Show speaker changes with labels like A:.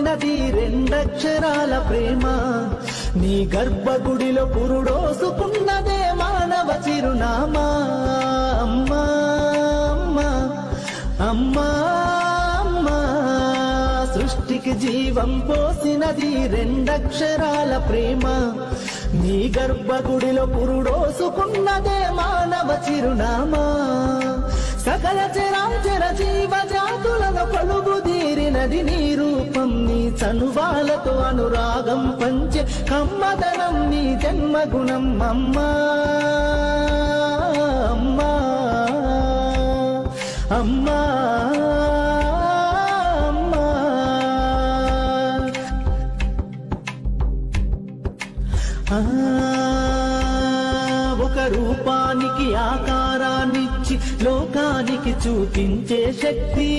A: పోసినది రెండక్షరాల ప్రేమ. నీ గర్భగుడిలో పురుడోసుకున్నదే మానవ చిరునామా. అమ్మా అమ్మా అమ్మా అమ్మా, సృష్టికి జీవం పోసినది రెండక్షరాల ప్రేమ. నీ గర్భగుడిలో పురుడోసుకున్నదే మానవ చిరునామా. సకల చరాచర జీవ జాతులను కొలుగుదీరినది నీ రూపం. నీ చనువాలతో అనురాగం పంచే కమ్మదనం నీ జన్మగుణం. అమ్మా అమ్మా అమ్మా ఒక రూపానికి ఆకారాన్నిచ్చి లోకానికి చూపించే శక్తి